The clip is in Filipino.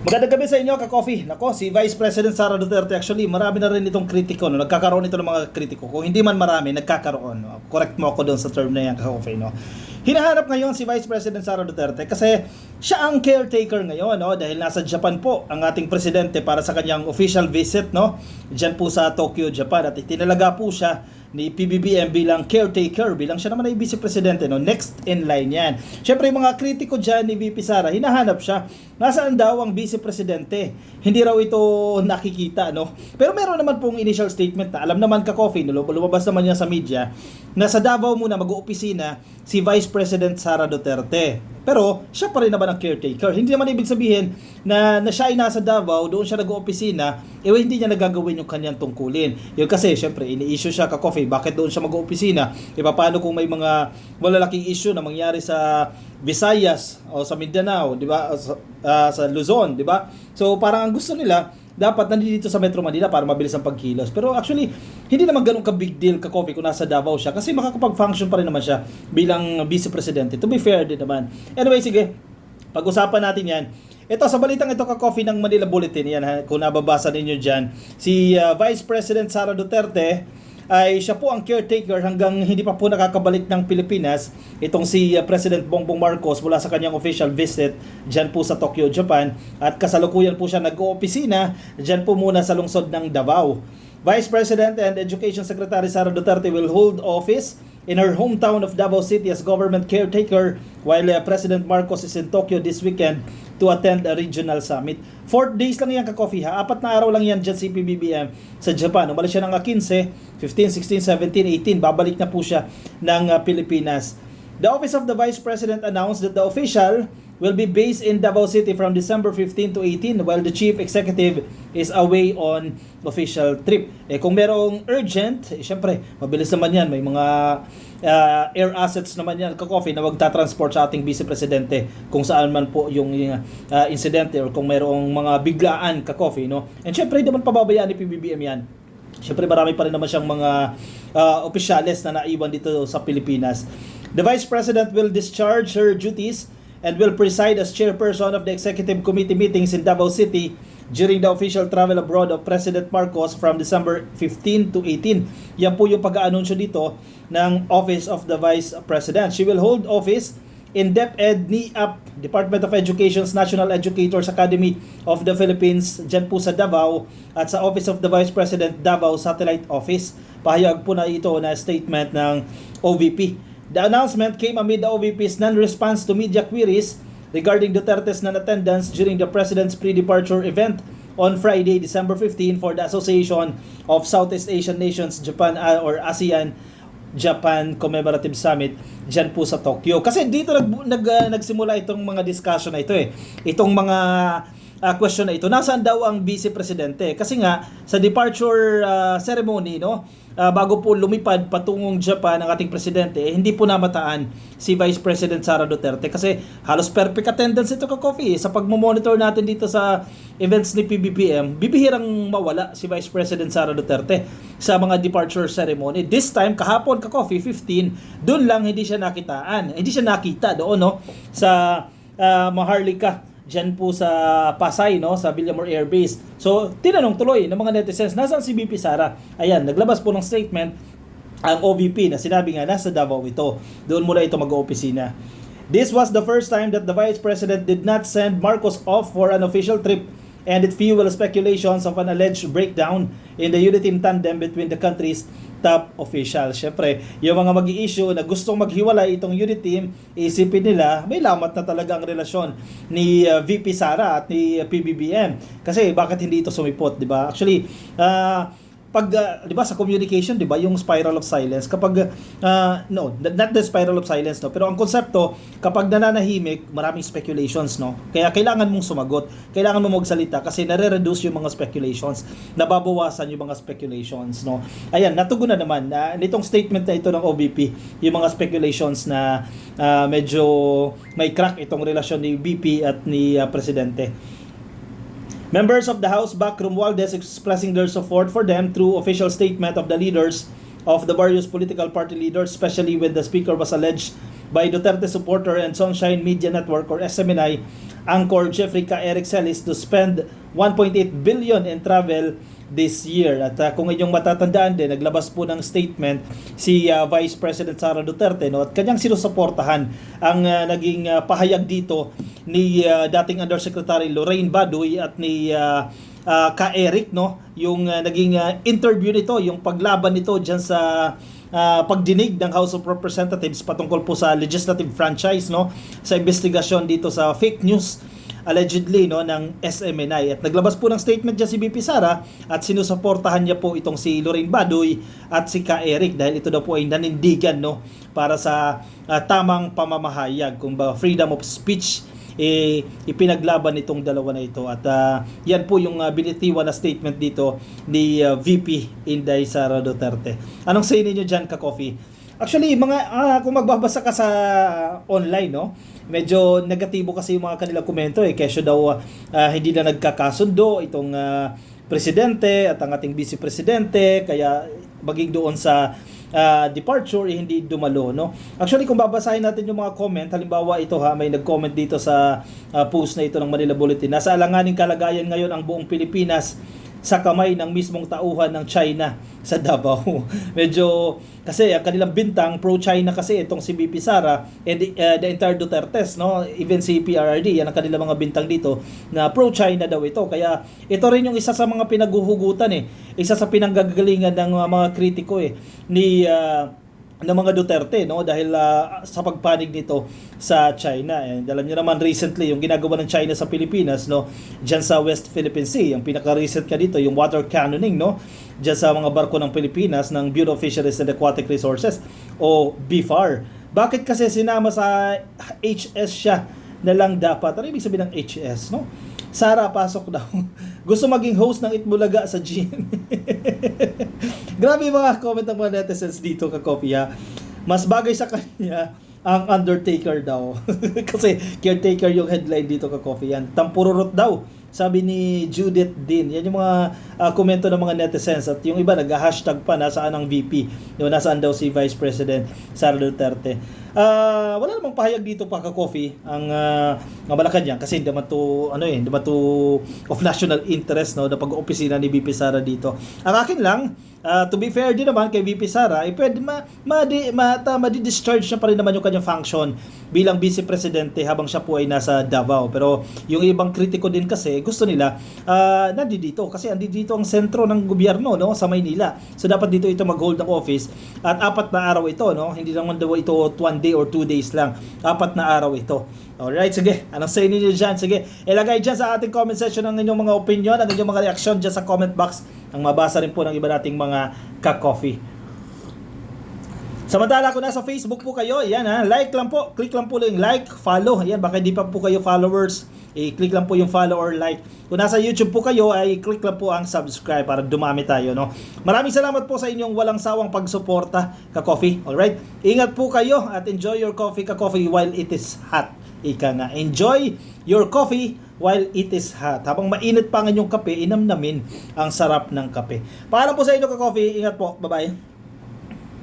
Magandang gabi sa inyo, ka-coffee. Nako, si Vice President Sara Duterte, actually, marami na rin itong kritiko, no? Nagkakaroon ito ng mga kritiko. Kung hindi man marami, nagkakaroon, no? Correct mo ako doon sa term na yan, ka-coffee, no? Hinahanap ngayon si Vice President Sara Duterte kasi siya ang caretaker ngayon, no? Dahil nasa Japan po ang ating presidente para sa kanyang official visit, no? Diyan po sa Tokyo, Japan, at itinalaga po siya ni PBBM bilang caretaker, bilang siya naman ay vice presidente, no? Next in line yan. Syempre yung mga kritiko dyan ni VP Sara, hinahanap siya, nasaan daw ang vice presidente? Hindi raw ito nakikita, no? Pero meron naman pong initial statement na alam naman ka-coffee, no? Lumabas naman yan sa media na sa Davao muna mag-oopisina si Vice President Sara Duterte. Pero siya pa rin naman ang caretaker. Hindi naman ibig sabihin na siya ay nasa Davao, doon siya nag-oopisina, hindi niya nagagawin yung kanyang tungkulin. Yun kasi, syempre, ini-issue siya ka-coffee. Bakit doon siya mag-oopisina? Paano kung may mga malalaking issue na mangyari sa Visayas o sa Mindanao, di ba? Sa Luzon, di ba? So, parang ang gusto nila, dapat nandito sa Metro Manila para mabilis ang pagkilos. Pero actually, hindi naman ganun ka big deal ka-coffee kung nasa Davao siya kasi makakapag-function pa rin naman siya bilang vice presidente. To be fair din naman. Anyway, sige, pag-usapan natin yan. Ito, sa balitang ito ka-coffee ng Manila Bulletin, yan ha, kung nababasa ninyo dyan, si Vice President Sara Duterte ay siya po ang caretaker hanggang hindi pa po nakakabalik ng Pilipinas itong si President Bongbong Marcos mula sa kanyang official visit dyan po sa Tokyo, Japan, at kasalukuyan po siya nag-oopisina dyan po muna sa lungsod ng Davao. Vice President and Education Secretary Sara Duterte will hold office in her hometown of Davao City as government caretaker while President Marcos is in Tokyo this weekend to attend a regional summit. 4 days lang yan ka-coffee ha. 4 na araw lang yan dyan si PBBM sa Japan. Umalis siya ng 15, 15, 16, 17, 18. Babalik na po siya ng Pilipinas. The Office of the Vice President announced that the official will be based in Davao City from December 15 to 18 while the Chief Executive is away on official trip. Kung merong urgent, syempre, mabilis naman yan. May mga air assets naman yan, ka-coffee, na magta-transport sa ating Vice Presidente kung saan man po yung insidente or kung merong mga biglaan, ka-coffee, no? And syempre, hindi naman pababayaan ni PBBM yan. Syempre, marami pa rin naman siyang mga opisyales na naiwan dito sa Pilipinas. The Vice President will discharge her duties and will preside as chairperson of the Executive Committee meetings in Davao City during the official travel abroad of President Marcos from December 15 to 18. Yan po yung pag-aanunsyo dito ng Office of the Vice President. She will hold office in DepEd NIAP, Department of Education's National Educators Academy of the Philippines, dyan po sa Davao, at sa Office of the Vice President Davao Satellite Office. Pahayag po na ito na statement ng OVP. The announcement came amid the OVP's non-response to media queries regarding Duterte's non-attendance during the President's pre-departure event on Friday, December 15 for the Association of Southeast Asian Nations Japan or ASEAN Japan Commemorative Summit dyan po sa Tokyo. Kasi dito nagsimula itong mga discussion na ito itong mga question na ito. Nasaan daw ang Vice Presidente? Kasi nga sa departure ceremony, no, bago po lumipad patungong Japan ang ating presidente, hindi po namataan si Vice President Sara Duterte kasi halos perfect attendance ito ka-coffee. Sa pagmomonitor natin dito sa events ni PBBM, bibihirang mawala si Vice President Sara Duterte sa mga departure ceremony. This time, kahapon ka-coffee, 15, doon lang hindi siya nakitaan. Hindi siya nakita doon, no, sa Maharlika, dyan po sa Pasay, no, sa Villamor Air Base. So, tinanong tuloy ng mga netizens, nasaan si VP Sara? Ayan, naglabas po ng statement ang OVP na sinabi nga nasa Davao ito. Doon mula ito mag-oopisina. This was the first time that the Vice President did not send Marcos off for an official trip, and it fueled speculations of an alleged breakdown in the unity tandem between the countries' top officials. Syempre, yung mga mag-i-issue na gustong maghiwalay itong unit team, isipin nila, may lamat na talaga ang relasyon ni VP Sara at ni PBBM. Kasi bakit hindi ito sumipot, di ba? Actually, pag, di ba, sa communication, di ba, yung spiral of silence, kapag, no, not the spiral of silence, no, pero ang konsepto, kapag nananahimik, maraming speculations, no, kaya kailangan mong sumagot, kailangan mong magsalita, kasi nare-reduce yung mga speculations, nababawasan yung mga speculations, no. Ayan, natugon na naman, nitong statement na ito ng OVP, yung mga speculations na medyo may crack itong relasyon ni VP at ni Presidente. Members of the House backed Romualdez expressing their support for them through official statement of the leaders of the various political party leaders, especially when the speaker was alleged by Duterte supporter and Sunshine Media Network or SMNI Angkor Jeffrey K. Eric Celis to spend 1.8 billion in travel this year. At kung inyong matatandaan din, naglabas po ng statement si Vice President Sara Duterte, no, at kanyang sinusuportahan ang naging pahayag dito ni dating Undersecretary Lorraine Baduy at ni Ka Eric, no, yung naging interview nito, yung paglaban nito diyan sa pagdinig ng House of Representatives patungkol po sa legislative franchise, no, sa investigasyon dito sa fake news allegedly, no, ng SMNI. At naglabas po ng statement dyan si VP Sara at sinusuportahan niya po itong si Lorraine Baduy at si Ka Eric dahil ito daw po ay nanindigan, no, para sa tamang pamamahayag, kung ba freedom of speech ipinaglaban itong dalawa na ito. At yan po yung binitiwan na statement dito ni VP Inday Sara Duterte. Anong say ninyo dyan, ka-coffee? Actually, kung magbabasa ka sa online, no, medyo negatibo kasi yung mga kanilang komento kesyo daw hindi na nagkakasundo itong presidente at ang ating vice presidente, kaya maging doon sa departure hindi dumalo, no. Actually, kung babasahin natin yung mga comment, halimbawa ito may nag-comment dito sa post na ito ng Manila Bulletin. Nasa alanganing kalagayan ngayon ang buong Pilipinas sa kamay ng mismong tauhan ng China sa Davao. Medyo kasi ang kanilang bintang pro-China kasi itong si VP Sara and the entire Dutertes, no, even si PRRD, yan ang kanilang mga bintang dito na pro-China daw ito. Kaya ito rin yung isa sa mga pinaguhugutan isa sa pinanggagalingan ng mga kritiko ni ng mga Duterte, no, dahil sa pagpanig nito sa China. And alam niyo naman recently yung ginagawa ng China sa Pilipinas, no, diyan sa West Philippine Sea. Ang pinaka-recent ka dito yung water cannoning, no, diyan sa mga barko ng Pilipinas ng Bureau of Fisheries and Aquatic Resources o BFAR. Bakit kasi sinama sa HS siya na lang dapat? Ano ibig sabihin ng HS, no? Sara, pasok daw. Gusto maging host ng Itbulaga sa GMA. Grabe yung mga comment ng mga netizens dito, ka-coffee, ha. Mas bagay sa kanya ang Undertaker daw. Kasi caretaker yung headline dito, ka-coffee, yan. Tampururot daw, sabi ni Judith Din. Yan yung mga komento ng mga netizens. At yung iba nag-hashtag pa, nasaan ang VP, nasaan daw si Vice President Sara Duterte. Wala namang pahayag dito, pa ka-coffee, ang Malacanang, kasi hindi man to of national interest, no, na pag-opisina ni VP Sara dito. Ang akin lang, to be fair din naman kay VP Sara, pwede ma-discharge na pa rin naman yung kanyang function bilang vice presidente habang siya po ay nasa Davao. Pero yung ibang kritiko din kasi gusto nila nandito kasi andito ang sentro ng gobyerno, no, sa Maynila. So dapat dito ito mag-hold ng office at 4 na araw ito, no, hindi naman daw ito 1 day or 2 days lang, 4 na araw ito. Alright, sige, anong say niyo dyan? Sige, ilagay dyan sa ating comment section ang inyong mga opinion, ang inyong mga reaction dyan sa comment box. Ang mabasa rin po ng iba nating mga ka-coffee. Samantala, kung nasa Facebook po kayo, yan like lang po, click lang po yung like, follow, yan, baka di pa po kayo followers, click lang po yung follow or like. Kung nasa YouTube po kayo, ay click lang po ang subscribe para dumami tayo, no. Maraming salamat po sa inyong walang sawang pagsuporta, ka-coffee. Alright, ingat po kayo at enjoy your coffee, ka-coffee, while it is hot. Ika nga, enjoy your coffee while it is hot. Habang mainit pa ang inyong kape, inamnamin ang sarap ng kape. Paalam po sa inyo, ka-coffee, ingat po, bye-bye.